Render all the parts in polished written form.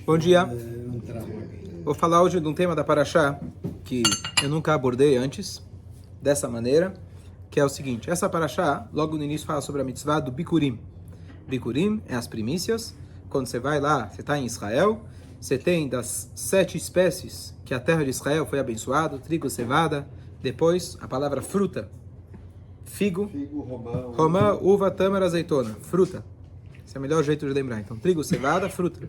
Bom dia. Vou falar hoje de um tema da Parashá que eu nunca abordei antes, dessa maneira, que é o seguinte. Essa Parashá, logo no início, fala sobre a mitzvah do Bikurim. Bikurim é as primícias. Quando você vai lá, você está em Israel, você tem das 7 espécies que a terra de Israel foi abençoada, trigo, cevada, depois a palavra fruta, figo, romã, uva, tâmara, azeitona, fruta. Esse é o melhor jeito de lembrar. Então, trigo, cevada, fruta.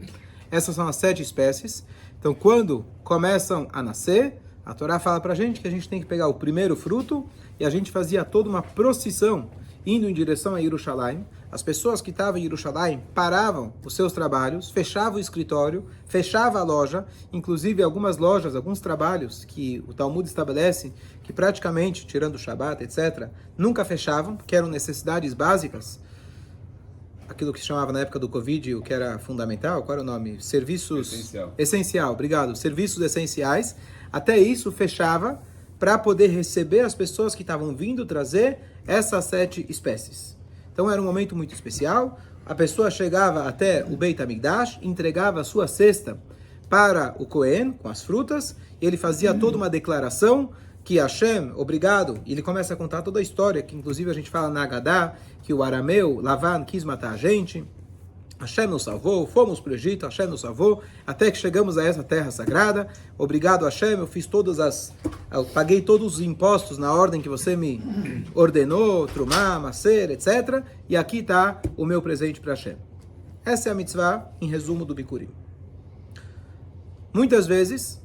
Essas são as 7 espécies. Então, quando começam a nascer, a Torá fala pra gente que a gente tem que pegar o primeiro fruto e a gente fazia toda uma procissão indo em direção a Jerusalém. As pessoas que estavam em Jerusalém paravam os seus trabalhos, fechavam o escritório, fechavam a loja, inclusive algumas lojas, alguns trabalhos que o Talmud estabelece que praticamente, tirando o Shabat, etc., nunca fechavam, porque eram necessidades básicas. Aquilo que se chamava na época do Covid, o que era fundamental, qual era o nome? Serviços... Essencial, obrigado. Serviços essenciais. Até isso fechava para poder receber as pessoas que estavam vindo trazer essas 7 espécies. Então era um momento muito especial. A pessoa chegava até o Beit HaMikdash, entregava a sua cesta para o Cohen, com as frutas, e ele fazia toda uma declaração que Hashem, obrigado, e ele começa a contar toda a história, que inclusive a gente fala na Agadá, que o arameu, Lavan, quis matar a gente, Hashem nos salvou, fomos para o Egito, Hashem nos salvou, até que chegamos a essa terra sagrada, obrigado Hashem, eu paguei todos os impostos na ordem que você me ordenou, Trumá, Maser, etc., e aqui está o meu presente para Hashem. Essa é a mitzvah, em resumo, do Bikurim. Muitas vezes,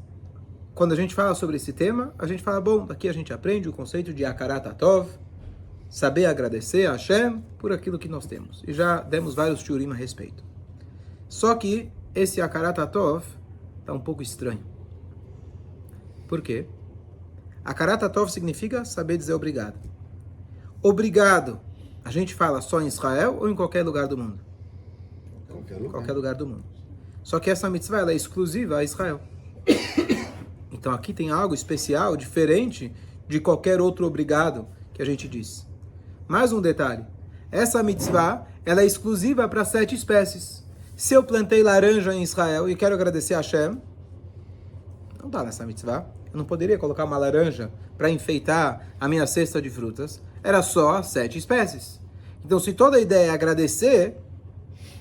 quando a gente fala sobre esse tema, a gente fala, bom, daqui a gente aprende o conceito de Hakarat Hatov, saber agradecer a Hashem por aquilo que nós temos. E já demos vários shiurim a respeito. Só que esse Hakarat Hatov está um pouco estranho. Por quê? Hakarat Hatov significa saber dizer obrigado. Obrigado, a gente fala só em Israel ou em qualquer lugar do mundo? Qualquer lugar do mundo. Só que essa mitzvah ela é exclusiva a Israel. Então aqui tem algo especial, diferente de qualquer outro obrigado que a gente diz. Mais um detalhe. Essa mitzvah, ela é exclusiva para 7 espécies. Se eu plantei laranja em Israel e quero agradecer a Hashem, não dá nessa mitzvah. Eu não poderia colocar uma laranja para enfeitar a minha cesta de frutas. Era só 7 espécies. Então se toda a ideia é agradecer,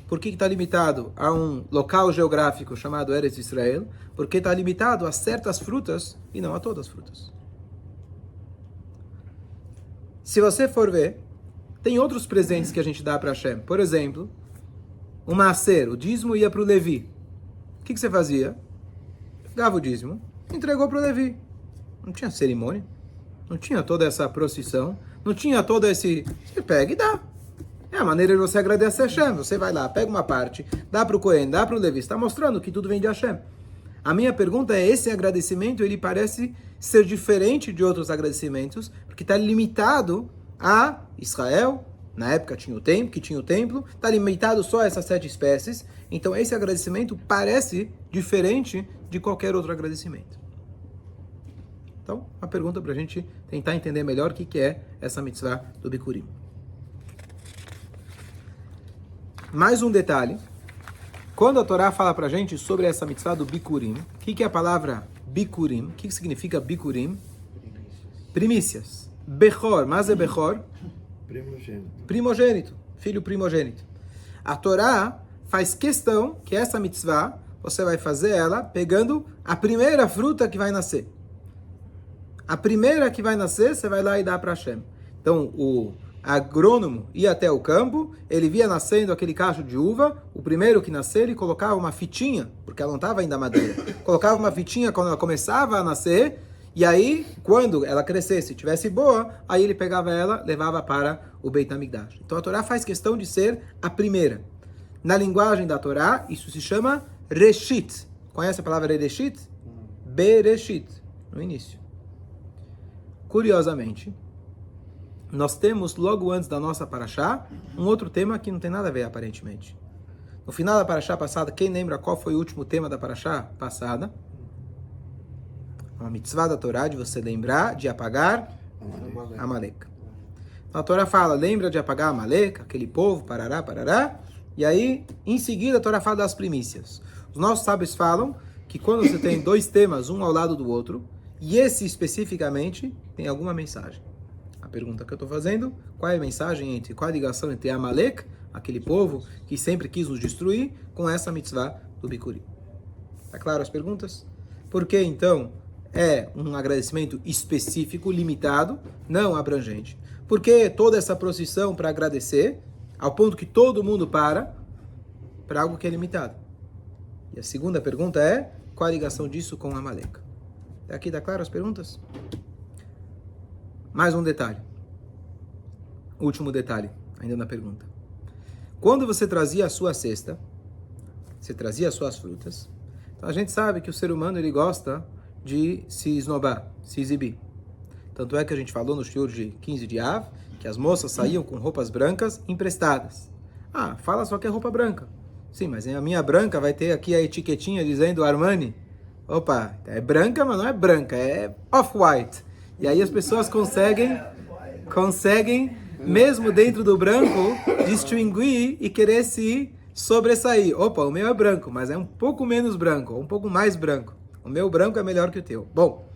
por que está limitado a um local geográfico chamado Eretz Israel? Porque está limitado a certas frutas e não a todas as frutas. Se você for ver, tem outros presentes que a gente dá para Hashem. Por exemplo, o Maaser, o dízimo ia para o Levi. O que você fazia? Pegava o dízimo, entregou para o Levi. Não tinha cerimônia, não tinha toda essa procissão, não tinha todo esse... Você pega e dá. É a maneira de você agradecer a Hashem. Você vai lá, pega uma parte, dá para o Cohen, dá para o Levi. Está mostrando que tudo vem de Hashem. A minha pergunta é, esse agradecimento, ele parece ser diferente de outros agradecimentos, porque está limitado a Israel, na época tinha o templo, está limitado só a essas 7 espécies, então esse agradecimento parece diferente de qualquer outro agradecimento. Então, uma pergunta para a gente tentar entender melhor o que é essa mitzvah do Bikurim. Mais um detalhe, quando a Torá fala para a gente sobre essa mitzvah do Bikurim, o que é a palavra Bikurim? O que significa Bikurim? Primícias. Bechor, mas é Bechor? Primogênito. Filho primogênito. A Torá faz questão que essa mitzvah, você vai fazer ela pegando a primeira fruta que vai nascer. A primeira que vai nascer, você vai lá e dá para Hashem. Então, o agrônomo ia até o campo, ele via nascendo aquele cacho de uva, o primeiro que nascer, ele colocava uma fitinha, porque ela não estava ainda madeira, colocava uma fitinha quando ela começava a nascer, e aí, quando ela crescesse e tivesse boa, aí ele pegava ela, levava para o Beit HaMikdash. Então a Torá faz questão de ser a primeira. Na linguagem da Torá, isso se chama Reshit. Conhece a palavra Reshit? Bereshit, no início. Curiosamente, nós temos, logo antes da nossa Parashá, um outro tema que não tem nada a ver, aparentemente. No final da Parashá passada, quem lembra qual foi o último tema da Parashá passada? Uma mitzvah da Torá de você lembrar de apagar Amalek. Então a Torá fala, lembra de apagar Amalek, aquele povo, parará, parará. E aí, em seguida, a Torá fala das primícias. Os nossos sábios falam que quando você tem dois temas, um ao lado do outro, e esse especificamente tem alguma mensagem. A pergunta que eu estou fazendo, qual é a mensagem qual a ligação entre Amalek, aquele povo que sempre quis nos destruir, com essa mitzvah do Bikurim? Tá claro as perguntas? Por que então é um agradecimento específico, limitado, não abrangente? Por que toda essa procissão para agradecer, ao ponto que todo mundo para algo que é limitado? E a segunda pergunta é, qual a ligação disso com Amalek? Aqui tá claro as perguntas? Mais um detalhe. Último detalhe, ainda na pergunta. Quando você trazia a sua cesta, você trazia as suas frutas, então a gente sabe que o ser humano ele gosta de se esnobar, se exibir. Tanto é que a gente falou no shiur de 15 de Av, que as moças saíam com roupas brancas emprestadas. Ah, fala só que é roupa branca. Sim, mas a minha branca vai ter aqui a etiquetinha dizendo Armani. Opa, é branca, mas não é branca, é off-white. E aí as pessoas conseguem, mesmo dentro do branco, distinguir e querer se sobressair. Opa, o meu é branco, mas é um pouco menos branco, um pouco mais branco. O meu branco é melhor que o teu. Bom,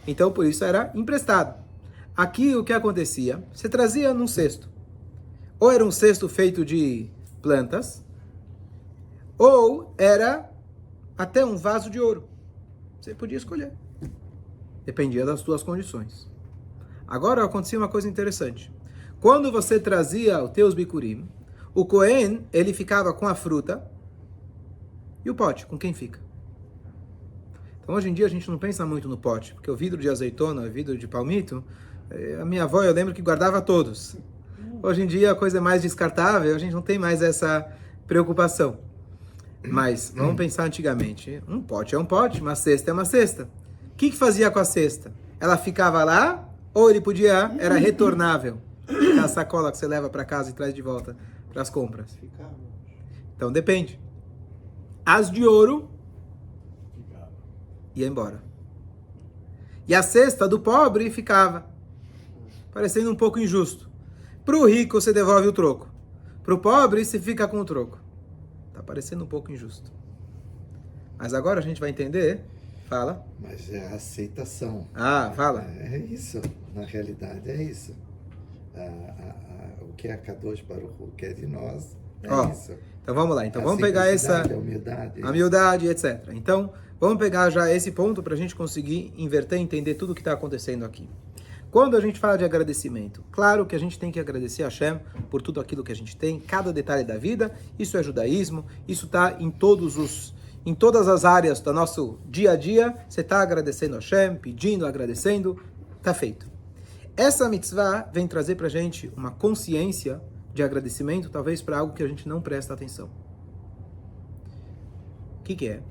então por isso era emprestado. Aqui o que acontecia? Você trazia num cesto. Ou era um cesto feito de plantas, ou era até um vaso de ouro. Você podia escolher. Dependia das suas condições. Agora acontecia uma coisa interessante. Quando você trazia os teus bikurim, o Cohen, ele ficava com a fruta e o pote, com quem fica? Então hoje em dia a gente não pensa muito no pote, porque o vidro de azeitona, o vidro de palmito, a minha avó eu lembro que guardava todos. Hoje em dia a coisa é mais descartável, a gente não tem mais essa preocupação. Mas vamos pensar antigamente, um pote é um pote, uma cesta é uma cesta. O que fazia com a cesta? Ela ficava lá ou ele podia, era retornável? A sacola que você leva para casa e traz de volta para as compras. Então depende. As de ouro ia embora. E a cesta do pobre ficava. Parecendo um pouco injusto. Para o rico você devolve o troco. Para o pobre você fica com o troco. Está parecendo um pouco injusto. Mas agora a gente vai entender. Fala. Mas é a aceitação. Ah, fala. É isso. Na realidade é isso. O que a Kadosh Baruch Hu quer de nós é isso. Então vamos lá. Então vamos pegar essa... A humildade, etc. Então vamos pegar já esse ponto para a gente conseguir inverter e entender tudo o que está acontecendo aqui. Quando a gente fala de agradecimento, claro que a gente tem que agradecer a Hashem por tudo aquilo que a gente tem, cada detalhe da vida. Isso é judaísmo, isso está em todas as áreas do nosso dia a dia. Você está agradecendo a Hashem, pedindo, agradecendo, está feito. Essa mitzvah vem trazer para a gente uma consciência de agradecimento, talvez para algo que a gente não presta atenção. O que é?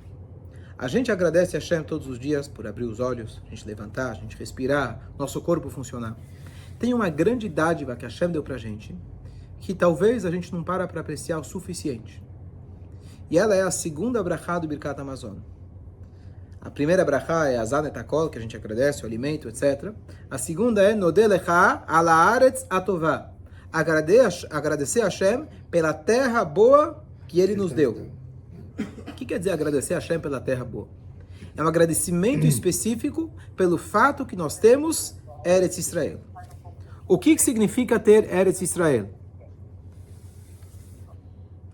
A gente agradece a Hashem todos os dias por abrir os olhos, a gente levantar, a gente respirar, nosso corpo funcionar. Tem uma grande dádiva que a Hashem deu pra gente, que talvez a gente não para apreciar o suficiente. E ela é a segunda brachá do Birkat Hamazon. A primeira brachá é a Zan et Hakol, que a gente agradece, o alimento, etc. A segunda é Nodeh Lecha ala Haaretz Atová. Agradecer a Hashem pela terra boa que Ele nos deu. O que quer dizer agradecer a Hashem pela terra boa? É um agradecimento específico pelo fato que nós temos Eretz Israel. O que significa ter Eretz Israel?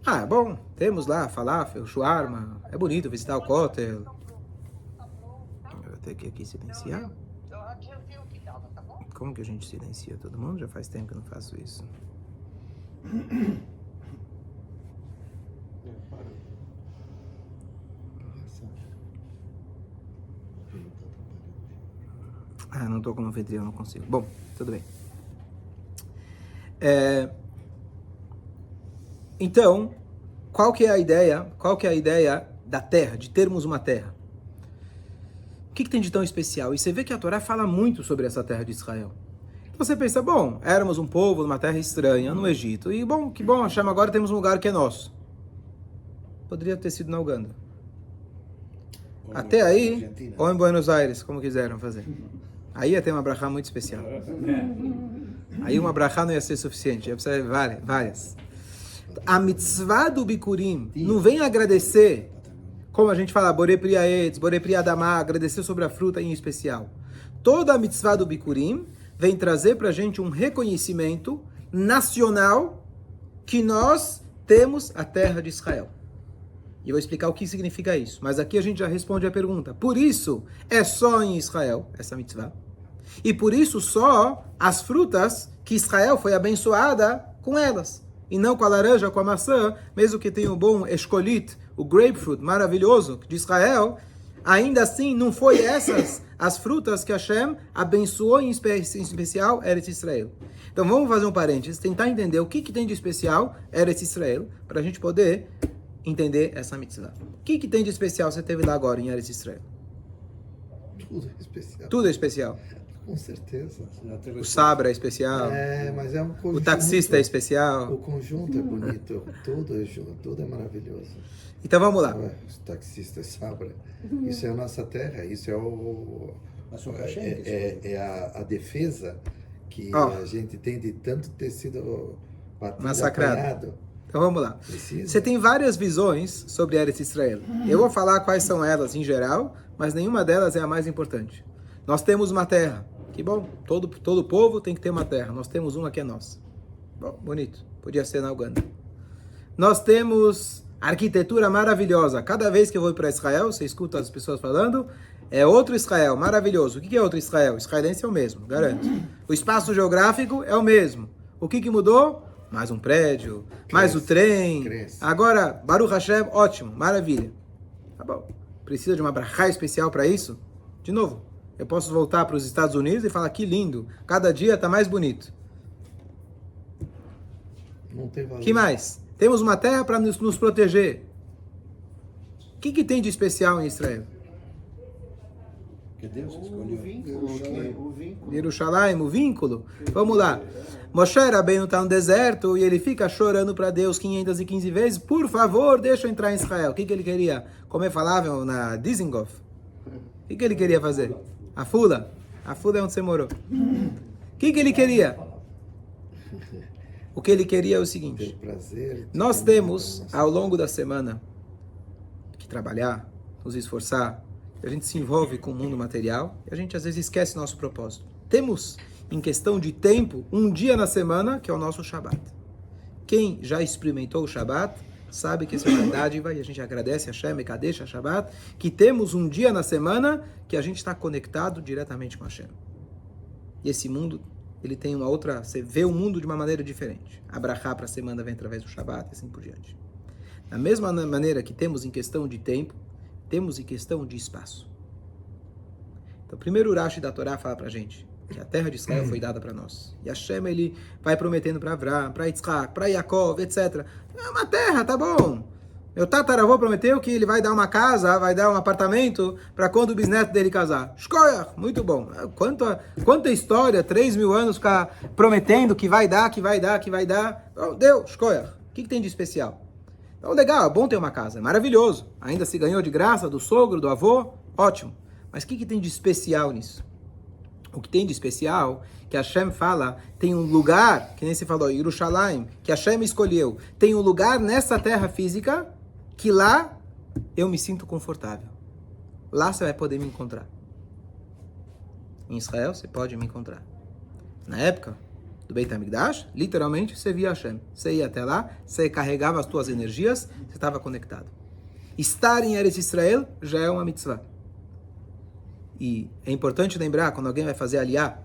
Ah, bom, temos lá falafel, shawarma, é bonito visitar o Kotel. Eu vou ter que aqui silenciar. Como que a gente silencia todo mundo? Já faz tempo que eu não faço isso. Ah, não estou como anfitrião, não consigo. Bom, tudo bem. Então, qual que é a ideia da terra, de termos uma terra? O que tem de tão especial? E você vê que a Torá fala muito sobre essa terra de Israel. Você pensa, bom, éramos um povo numa terra estranha, no Egito, e bom, que bom, Hashem, agora temos um lugar que é nosso. Poderia ter sido na Uganda. Até aí, ou em Buenos Aires, como quiseram fazer. Aí ia ter uma brachá muito especial. Aí uma brachá não ia ser suficiente, ia precisar várias. A mitzvah do Bikurim não vem agradecer como a gente fala, Borei Pri Aetz, Borei Pri Adamá, agradecer sobre a fruta em especial. Toda a mitzvah do Bikurim vem trazer para a gente um reconhecimento nacional que nós temos a terra de Israel. E eu vou explicar o que significa isso. Mas aqui a gente já responde a pergunta. Por isso, é só em Israel, essa mitzvah. E por isso, só as frutas que Israel foi abençoada com elas. E não com a laranja, com a maçã, mesmo que tenha um bom escolit, o grapefruit maravilhoso de Israel, ainda assim não foi essas as frutas que Hashem abençoou em especial Eretz Israel. Então vamos fazer um parênteses, tentar entender o que tem de especial Eretz Israel, para a gente poder entender essa mitzvah. O que tem de especial você teve lá agora em Eretz Israel? Tudo é especial. Tudo é especial. Com certeza. O sabra é especial. Mas é um conjunto. O taxista é especial. O conjunto é bonito. Tudo é maravilhoso. Então vamos lá. Os taxistas sabra. Isso é a nossa terra. Isso é a defesa que a gente tem de tanto ter sido massacrado. Então vamos lá. Você tem várias visões sobre Eretz Israel. Eu vou falar quais são elas em geral, mas nenhuma delas é a mais importante. Nós temos uma terra. Que bom, todo povo tem que ter uma terra. Nós temos uma que é nossa. Bom, bonito. Podia ser na Uganda. Nós temos arquitetura maravilhosa. Cada vez que eu vou para Israel, você escuta as pessoas falando, é outro Israel, maravilhoso. O que é outro Israel? O israelense é o mesmo, garanto. O espaço geográfico é o mesmo. O que mudou? Mais um prédio, mais o trem. Agora, Baruch Hashem, ótimo, maravilha. Tá bom. Precisa de uma brachá especial para isso? De novo, eu posso voltar para os Estados Unidos e falar que lindo, cada dia está mais bonito. Não tem valor. Que mais? Temos uma terra para nos proteger. O que tem de especial em Israel? Que Deus escolheu. O vínculo. Jerusalém, o vínculo. Vamos lá. Moshe Rabbeinu está no deserto e ele fica chorando para Deus 515 vezes. Por favor, deixa eu entrar em Israel. O que ele queria? Como falavam na Dizengoff. O que ele queria fazer? A Fula. A Fula é onde você morou. O que ele queria? O que ele queria é o seguinte. Nós temos, ao longo da semana, que trabalhar, nos esforçar. A gente se envolve com o mundo material e a gente às vezes esquece nosso propósito. Temos, em questão de tempo, um dia na semana que é o nosso Shabat. Quem já experimentou o Shabat sabe que isso é verdade e a gente agradece a Hashem, Kadesh, a Shabat, que temos um dia na semana que a gente está conectado diretamente com Hashem. E esse mundo, ele tem uma outra... Você vê o mundo de uma maneira diferente. A brachá para a semana vem através do Shabat e assim por diante. Da mesma maneira que temos em questão de tempo, temos em questão de espaço. Então, primeiro o Rashi da Torá fala para a gente que a terra de Israel foi dada para nós. E Hashem, ele vai prometendo para Avraham, para Yitzhak, para Yaakov, etc. É uma terra, tá bom. Meu tataravô prometeu que ele vai dar uma casa, vai dar um apartamento para quando o bisneto dele casar. Shkoyach, muito bom. Quanta história, 3.000 anos ficar prometendo que vai dar, que vai dar, que vai dar. Oh, deu, Shkoyach. O que tem de especial? Então, legal, é bom ter uma casa, é maravilhoso. Ainda se ganhou de graça do sogro, do avô, ótimo. Mas o que tem de especial nisso? O que tem de especial, que Hashem fala, tem um lugar, que nem se falou, Yerushalayim, que Hashem escolheu, tem um lugar nessa terra física, que lá eu me sinto confortável. Lá você vai poder me encontrar. Em Israel você pode me encontrar. Na época do Beit HaMikdash, literalmente, você via Hashem. Você ia até lá, você carregava as tuas energias, você estava conectado. Estar em Eretz Israel já é uma mitzvah. E é importante lembrar, quando alguém vai fazer aliyah,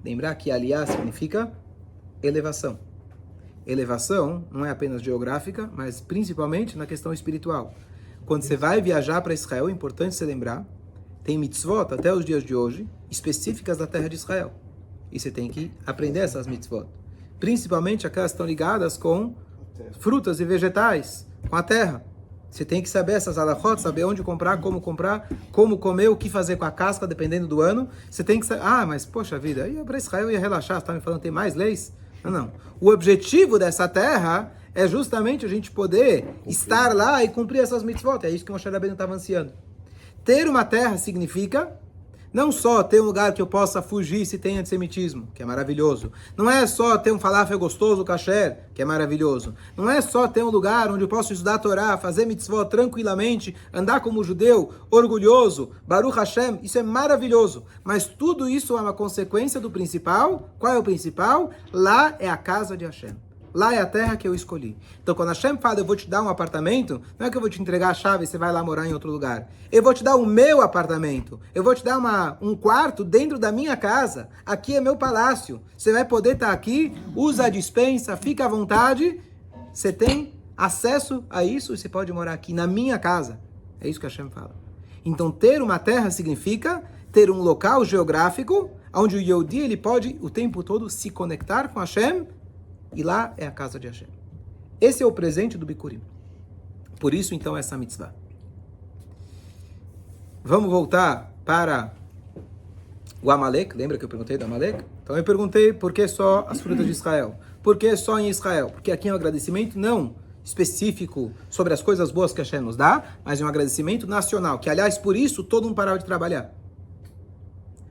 lembrar que aliyah significa elevação. Elevação não é apenas geográfica, mas principalmente na questão espiritual. Quando você vai viajar para Israel, é importante você lembrar, tem mitzvot até os dias de hoje, específicas da terra de Israel. E você tem que aprender essas mitzvot. Principalmente aquelas que estão ligadas com frutas e vegetais, com a terra. Você tem que saber essas halachot, saber onde comprar, como comer, o que fazer com a casca, dependendo do ano. Você tem que saber, mas poxa vida, aí para Israel eu ia relaxar, você está me falando que tem mais leis? Não. O objetivo dessa terra é justamente a gente poder estar lá e cumprir essas mitzvot. É isso que o Moshe Rabbeinu estava ansiando. Ter uma terra significa Não só ter um lugar que eu possa fugir se tem antissemitismo, que é maravilhoso. Não é só ter um falafel gostoso, kasher, que é maravilhoso. Não é só ter um lugar onde eu posso estudar a Torá, fazer mitzvot tranquilamente, andar como judeu, orgulhoso, Baruch Hashem, isso é maravilhoso. Mas tudo isso é uma consequência do principal. Qual é o principal? Lá é a casa de Hashem. Lá é a terra que eu escolhi. Então, quando Hashem fala, eu vou te dar um apartamento, não é que eu vou te entregar a chave e você vai lá morar em outro lugar. Eu vou te dar o meu apartamento. Eu vou te dar um quarto dentro da minha casa. Aqui é meu palácio. Você vai poder estar aqui, usa a despensa, fica à vontade. Você tem acesso a isso e você pode morar aqui na minha casa. É isso que Hashem fala. Então, ter uma terra significa ter um local geográfico onde o Yehudi ele pode o tempo todo se conectar com Hashem. E lá é a casa de Hashem. Esse é o presente do Bikurim. Por isso, então, essa mitzvah. Vamos voltar para o Amalek. Lembra que eu perguntei do Amalek? Então eu perguntei por que só as frutas de Israel. Por que só em Israel? Porque aqui é um agradecimento não específico sobre as coisas boas que Hashem nos dá, mas é um agradecimento nacional. Que, aliás, por isso, todo mundo parava de trabalhar.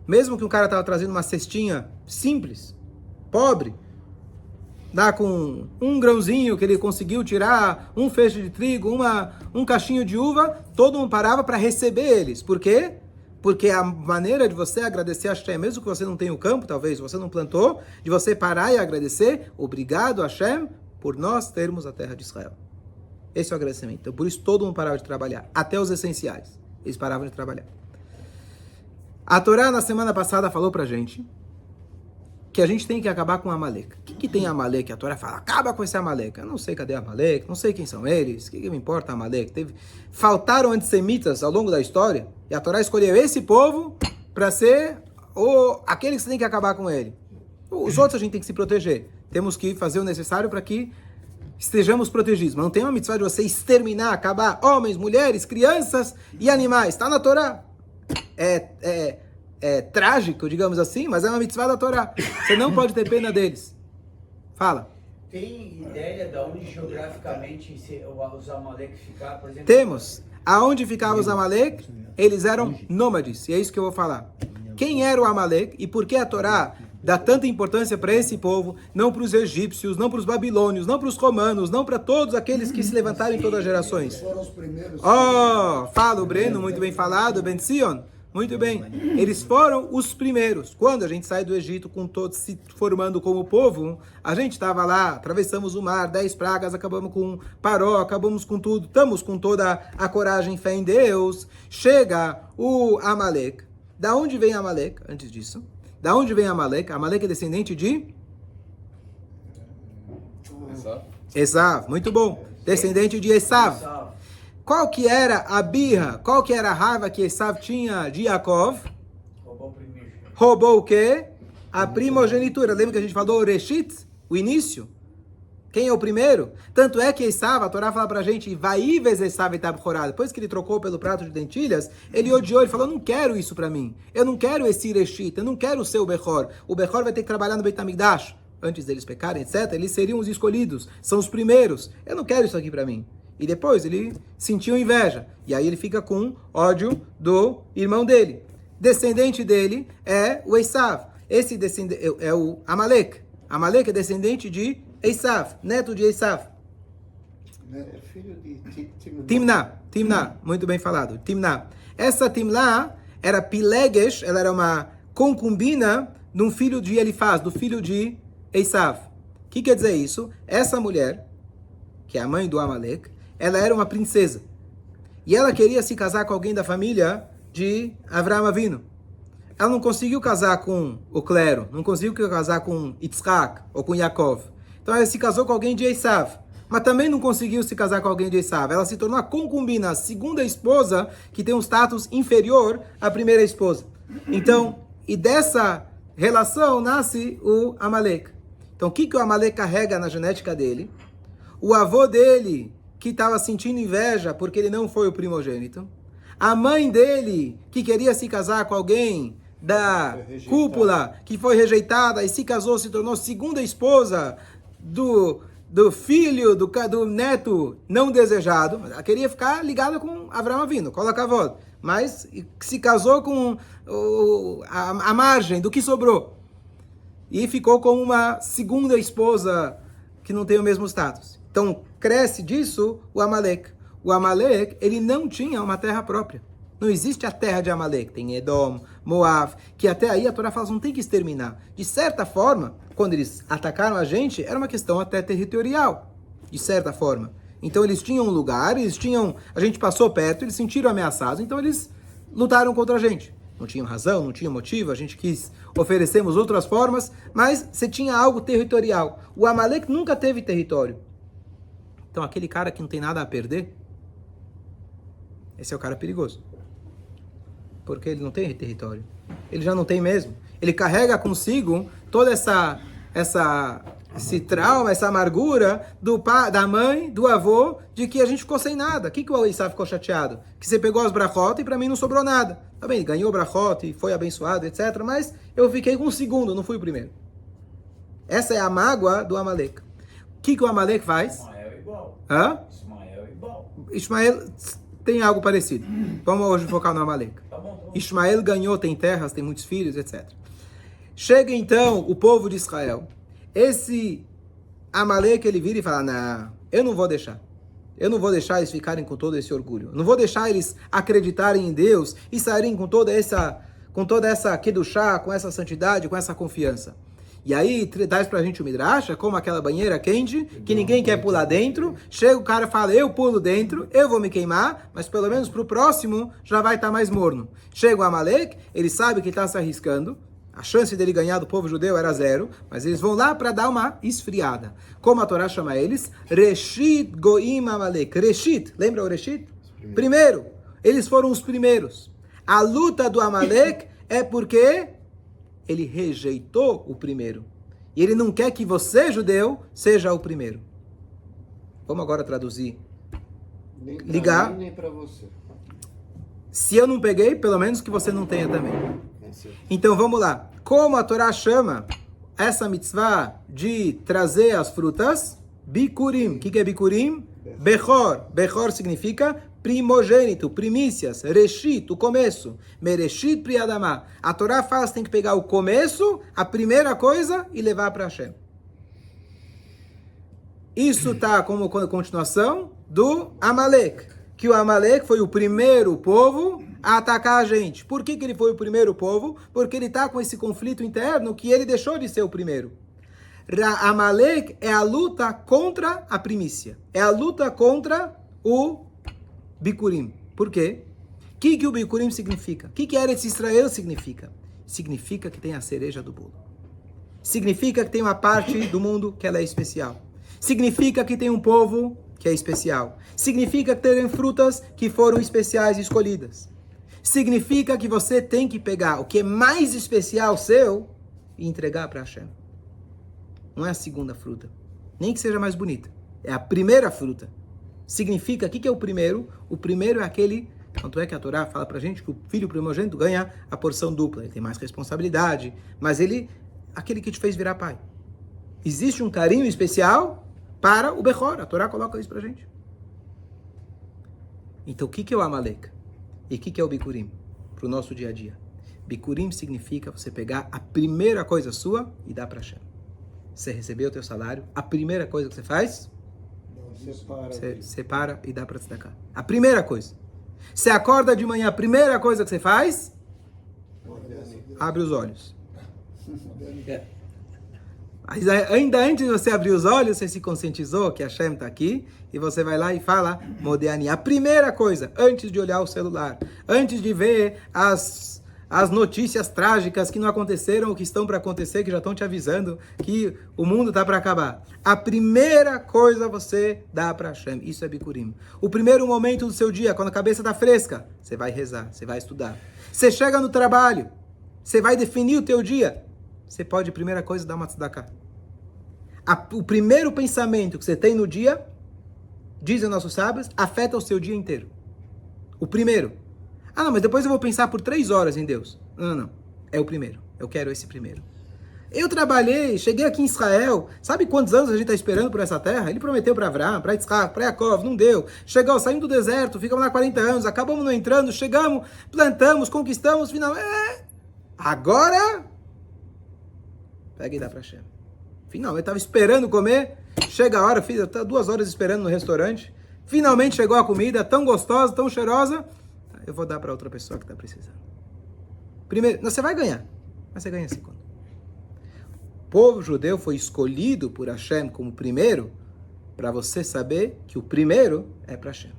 Mesmo que o cara estava trazendo uma cestinha simples, pobre, dá com um grãozinho que ele conseguiu tirar, um feixe de trigo, um cachinho de uva, todo mundo parava para receber eles. Por quê? Porque a maneira de você agradecer a Hashem, mesmo que você não tenha o campo, talvez você não plantou, de você parar e agradecer, obrigado Hashem por nós termos a terra de Israel. Esse é o agradecimento. Então, por isso todo mundo parava de trabalhar, até os essenciais, eles paravam de trabalhar. A Torá, na semana passada, falou pra gente que a gente tem que acabar com Amalek. O que tem Amalek? A Torá fala, acaba com esse Amalek. Eu não sei cadê Amalek, não sei quem são eles, o que me importa Amalek? Faltaram antissemitas ao longo da história, e a Torá escolheu esse povo para ser aquele que você tem que acabar com ele. Os outros a gente tem que se proteger. Temos que fazer o necessário para que estejamos protegidos. Mas não tem uma mitzvah de você exterminar, acabar homens, mulheres, crianças e animais. Está na Torá. É trágico, digamos assim, mas é uma mitzvah da Torá. Você não pode ter pena deles. Fala. Tem ideia de onde geograficamente os Amalek ficaram, por exemplo? Temos. Aonde ficavam os Amalek? Eles eram nômades. E é isso que eu vou falar. Quem era o Amalek e por que a Torá dá tanta importância para esse povo, não para os egípcios, não para os babilônios, não para os romanos, não para todos aqueles que se levantaram em todas as gerações? Foram os primeiros. Fala o Breno, muito bem falado, Ben Sion. Muito bem, eles foram os primeiros. Quando a gente sai do Egito com todos se formando como povo, a gente estava lá, atravessamos o mar, 10 pragas, acabamos com Paró, acabamos com tudo, estamos com toda a coragem e fé em Deus. Chega o Amalek. Da onde vem Amalek? Antes disso, da onde vem Amalek? Amalek é descendente de Esav, muito bom. Descendente de Esav. Qual que era a birra, qual que era a raiva que Esav tinha de Yaakov? Roubou o quê? A primogenitura. Lembra que a gente falou o Reshit? O início? Quem é o primeiro? Tanto é que Esav, a Torá fala pra gente, Vaives Esav et Abchorá. Depois que ele trocou pelo prato de dentilhas, ele odiou, ele falou, eu não quero isso pra mim. Eu não quero esse Reshit, eu não quero ser o Bechor. O Bechor vai ter que trabalhar no Beit HaMikdash. Antes deles pecarem, etc., eles seriam os escolhidos. São os primeiros. Eu não quero isso aqui pra mim. E depois ele sentiu inveja. E aí ele fica com ódio do irmão dele. Descendente dele é o Esav. Esse descendente é o Amalek. Amalek é descendente de Esav, neto de Esav. É filho de Timná. Muito bem falado. Timná. Essa Timná era Pilegesh, ela era uma concubina de um filho de Elifaz, do filho de Esav. O que quer dizer isso? Essa mulher, que é a mãe do Amalek, ela era uma princesa. E ela queria se casar com alguém da família de Avraham Avinu. Ela não conseguiu casar com o clero, não conseguiu casar com Yitzhak ou com Yaakov. Então ela se casou com alguém de Esav. Mas também não conseguiu se casar com alguém de Esav. Ela se tornou a concubina, a segunda esposa, que tem um status inferior à primeira esposa. Então, e dessa relação nasce o Amalek. Então, o que o Amalek carrega na genética dele? O avô dele, que estava sentindo inveja porque ele não foi o primogênito. A mãe dele, que queria se casar com alguém da cúpula, que foi rejeitada e se casou, se tornou segunda esposa do filho, do neto não desejado. Ela queria ficar ligada com Avraham Avinu, coloca a voz. Mas se casou com a margem do que sobrou. E ficou como uma segunda esposa que não tem o mesmo status. Então, cresce disso o Amalek. O Amalek, ele não tinha uma terra própria. Não existe a terra de Amalek. Tem Edom, Moab, que até aí a Torá fala, não tem que exterminar. De certa forma, quando eles atacaram a gente, era uma questão até territorial. De certa forma. Então, eles tinham um lugar, a gente passou perto, eles se sentiram ameaçados, então eles lutaram contra a gente. Não tinham razão, não tinham motivo, a gente quis, oferecemos outras formas, mas você tinha algo territorial. O Amalek nunca teve território. Então, aquele cara que não tem nada a perder, esse é o cara perigoso. Porque ele não tem território. Ele já não tem mesmo. Ele carrega consigo toda esse trauma, essa amargura da mãe, do avô, de que a gente ficou sem nada. O que o Esaú ficou chateado? Que você pegou as brachot e para mim não sobrou nada. Tá bem, ganhou brachot e foi abençoado, etc. Mas eu fiquei com o segundo, não fui o primeiro. Essa é a mágoa do Amalek. O que o Amalek faz? Ismael é igual. Hã? Ismael é igual. Ismael tem algo parecido. Vamos hoje focar no Amalek. Tá bom. Ismael ganhou, tem terras, tem muitos filhos, etc. Chega então o povo de Israel. Esse Amalek, ele vira e fala, não, eu não vou deixar. Eu não vou deixar eles ficarem com todo esse orgulho. Eu não vou deixar eles acreditarem em Deus e saírem com toda essa kedushá, com essa santidade, com essa confiança. E aí traz pra gente o Midrash, como aquela banheira quente, que ninguém quer pular dentro. Chega o cara e fala, eu pulo dentro, eu vou me queimar, mas pelo menos pro próximo já vai estar mais morno. Chega o Amalek, ele sabe que está se arriscando. A chance dele ganhar do povo judeu era 0, mas eles vão lá para dar uma esfriada. Como a Torá chama eles? Reshit Goim Amalek. Reshit, lembra o Reshit? Primeiro, eles foram os primeiros. A luta do Amalek é porque ele rejeitou o primeiro. E ele não quer que você, judeu, seja o primeiro. Vamos agora traduzir. Nem pra Ligar. mim, nem pra você. Se eu não peguei, pelo menos que você não tenha também. Então vamos lá. Como a Torá chama essa mitzvah de trazer as frutas? Bikurim. O que é Bikurim? Bechor. Bechor significa primogênito, primícias. Reshit, o começo. Mereshit priadamá. A Torá fala que tem que pegar o começo, a primeira coisa, e levar para Hashem. Isso está como continuação do Amalek. Que o Amalek foi o primeiro povo a atacar a gente. Por que ele foi o primeiro povo? Porque ele está com esse conflito interno que ele deixou de ser o primeiro. Amalek é a luta contra a primícia. É a luta contra o Bikurim. Por quê? O que o Bikurim significa? O que Eretz Israel significa? Significa que tem a cereja do bolo. Significa que tem uma parte do mundo que ela é especial. Significa que tem um povo que é especial. Significa que tem frutas que foram especiais e escolhidas. Significa que você tem que pegar o que é mais especial seu e entregar para Hashem. Não é a segunda fruta. Nem que seja mais bonita. É a primeira fruta. Significa, o que é o primeiro? O primeiro é aquele, tanto é que a Torá fala pra gente que o filho primogênito ganha a porção dupla. Ele tem mais responsabilidade, mas ele, aquele que te fez virar pai. Existe um carinho especial para o Bechor. A Torá coloca isso pra gente. Então, o que é o Amalek? E o que é o Bikurim? Para o nosso dia a dia. Bikurim significa você pegar a primeira coisa sua e dar para Hashem. Você recebeu o teu salário, a primeira coisa que você faz, você separa e dá para tzedakah. A primeira coisa. Você acorda de manhã, a primeira coisa que você faz, abre os olhos. Mas ainda antes de você abrir os olhos, você se conscientizou que Hashem está aqui e você vai lá e fala Modeani. A primeira coisa, antes de olhar o celular, antes de ver as notícias trágicas que não aconteceram ou que estão para acontecer, que já estão te avisando que o mundo está para acabar. A primeira coisa você dá para Hashem. Isso é Bikurim. O primeiro momento do seu dia, quando a cabeça está fresca, você vai rezar, você vai estudar. Você chega no trabalho, você vai definir o teu dia. Você pode, primeira coisa, dar uma tzedakah. O primeiro pensamento que você tem no dia, dizem nossos sábios, afeta o seu dia inteiro. O primeiro. Ah, não, mas depois eu vou pensar por 3 horas em Deus. Não. É o primeiro. Eu quero esse primeiro. Eu trabalhei, cheguei aqui em Israel. Sabe quantos anos a gente está esperando por essa terra? Ele prometeu para Abraão, para Isaac, para Yaakov, não deu. Chegou, saímos do deserto, ficamos lá 40 anos, acabamos não entrando, chegamos, plantamos, conquistamos, finalmente... Agora... Pega e dá para Hashem. Finalmente, estava esperando comer, chega a hora, fiz até 2 horas esperando no restaurante, finalmente chegou a comida, tão gostosa, tão cheirosa, eu vou dar para outra pessoa que está precisando. Primeiro, você vai ganhar, mas você ganha segundo. O povo judeu foi escolhido por Hashem como primeiro, para você saber que o primeiro é para Hashem.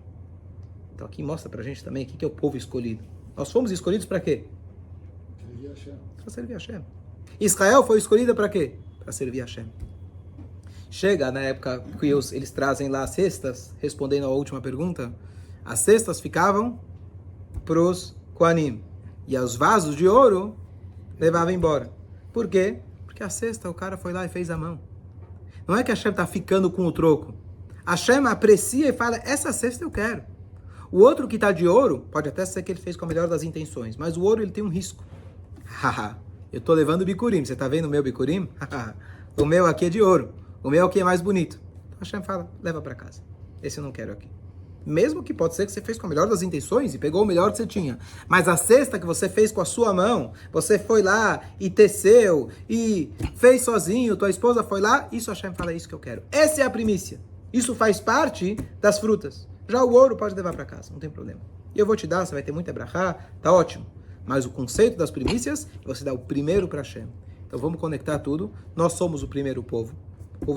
Então aqui mostra para a gente também o que é o povo escolhido. Nós fomos escolhidos para quê? Servir a Hashem. Para servir a Hashem. Israel foi escolhida para quê? Para servir a Hashem. Chega na época que eles trazem lá as cestas, respondendo à última pergunta, as cestas ficavam para os Kohanim. E os vasos de ouro levavam embora. Por quê? Porque a cesta, o cara foi lá e fez a mão. Não é que Hashem está ficando com o troco. Hashem aprecia e fala, essa cesta eu quero. O outro que está de ouro, pode até ser que ele fez com a melhor das intenções, mas o ouro ele tem um risco. Eu estou levando o bicurim, você está vendo o meu bicurim? O meu aqui é de ouro. O meu aqui é mais bonito. Então Hashem fala, leva para casa. Esse eu não quero aqui. Mesmo que pode ser que você fez com a melhor das intenções e pegou o melhor que você tinha. Mas a cesta que você fez com a sua mão, você foi lá e teceu e fez sozinho, tua esposa foi lá, isso Hashem fala, é isso que eu quero. Essa é a primícia. Isso faz parte das frutas. Já o ouro pode levar para casa, não tem problema. E eu vou te dar, você vai ter muita brachá, tá ótimo. Mas o conceito das primícias é você dar o primeiro para Hashem. Então vamos conectar tudo. Nós somos o primeiro povo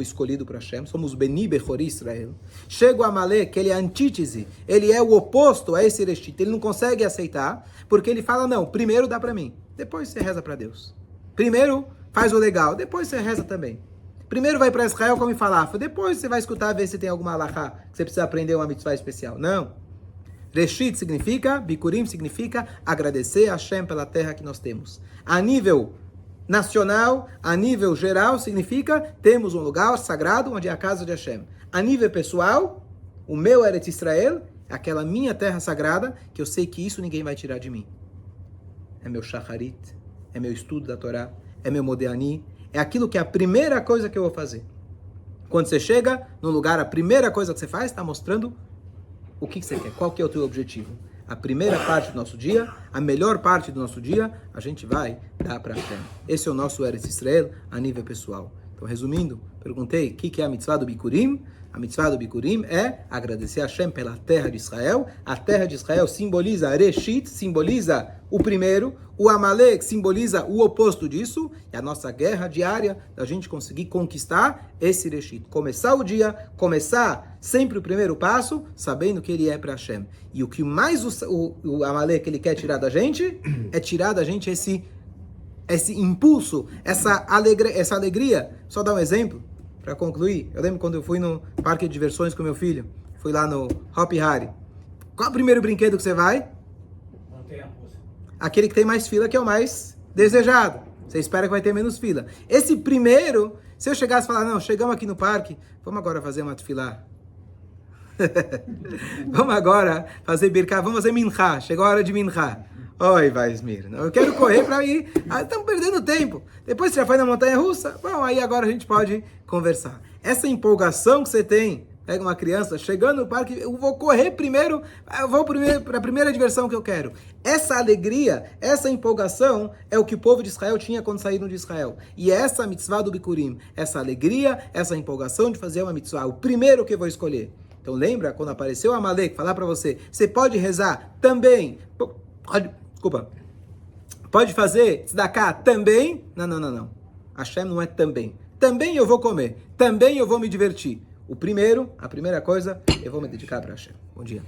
escolhido para Hashem, somos Beni Bechori Israel. Chega o Amalek, que ele é a antítese, ele é o oposto a esse Reshit, ele não consegue aceitar, porque ele fala, não, primeiro dá para mim, depois você reza para Deus. Primeiro faz o legal, depois você reza também. Primeiro vai para Israel como falafel, depois você vai escutar, ver se tem alguma alahá, que você precisa aprender uma mitzvah especial. Não. Reshit significa, Bikurim significa agradecer a Hashem pela terra que nós temos. A nível nacional, a nível geral, significa temos um lugar sagrado onde é a casa de Hashem. A nível pessoal, o meu Eretz Israel, aquela minha terra sagrada, que eu sei que isso ninguém vai tirar de mim. É meu shacharit, é meu estudo da Torá, é meu modeani, é aquilo que é a primeira coisa que eu vou fazer. Quando você chega no lugar, a primeira coisa que você faz está mostrando o que você quer, qual que é o teu objetivo. A primeira parte do nosso dia, a melhor parte do nosso dia, a gente vai dar para Hashem. Esse é o nosso Eretz Israel a nível pessoal. Então, resumindo, perguntei o que é a mitzvah do Bikurim. A mitzvah do Bikurim é agradecer a Hashem pela terra de Israel. A terra de Israel simboliza Reshit, simboliza o primeiro. O Amalek simboliza o oposto disso. E a nossa guerra diária da gente conseguir conquistar esse Reshit. Começar o dia, começar sempre o primeiro passo, sabendo que ele é para Hashem. E o que mais o Amalek ele quer tirar da gente, é tirar da gente esse impulso, essa alegria. Só dar um exemplo. Para concluir, eu lembro quando eu fui no parque de diversões com meu filho, fui lá no Hopi Hari. Qual é o primeiro brinquedo que você vai? Montanha-russa. Aquele que tem mais fila, que é o mais desejado. Você espera que vai ter menos fila. Esse primeiro, se eu chegasse e falar, não, chegamos aqui no parque, vamos agora fazer uma tefilá. Vamos agora fazer birká, vamos fazer minchá, chegou a hora de minchá. Oi, Vaismir, eu quero correr para ir, estamos perdendo tempo. Depois você já foi na montanha-russa, bom, aí agora a gente pode conversar. Essa empolgação que você tem, pega uma criança, chegando no parque, eu vou correr primeiro, eu vou para a primeira diversão que eu quero. Essa alegria, essa empolgação é o que o povo de Israel tinha quando saíram de Israel. E essa mitzvah do Bikurim, essa alegria, essa empolgação de fazer uma mitzvah, o primeiro que eu vou escolher. Então lembra, quando apareceu o Amalek, falar para você, você pode rezar também, pode fazer tzedakah também? Não. Hashem não é também. Também eu vou comer, também eu vou me divertir. A primeira coisa, eu vou me dedicar para Hashem. Bom dia.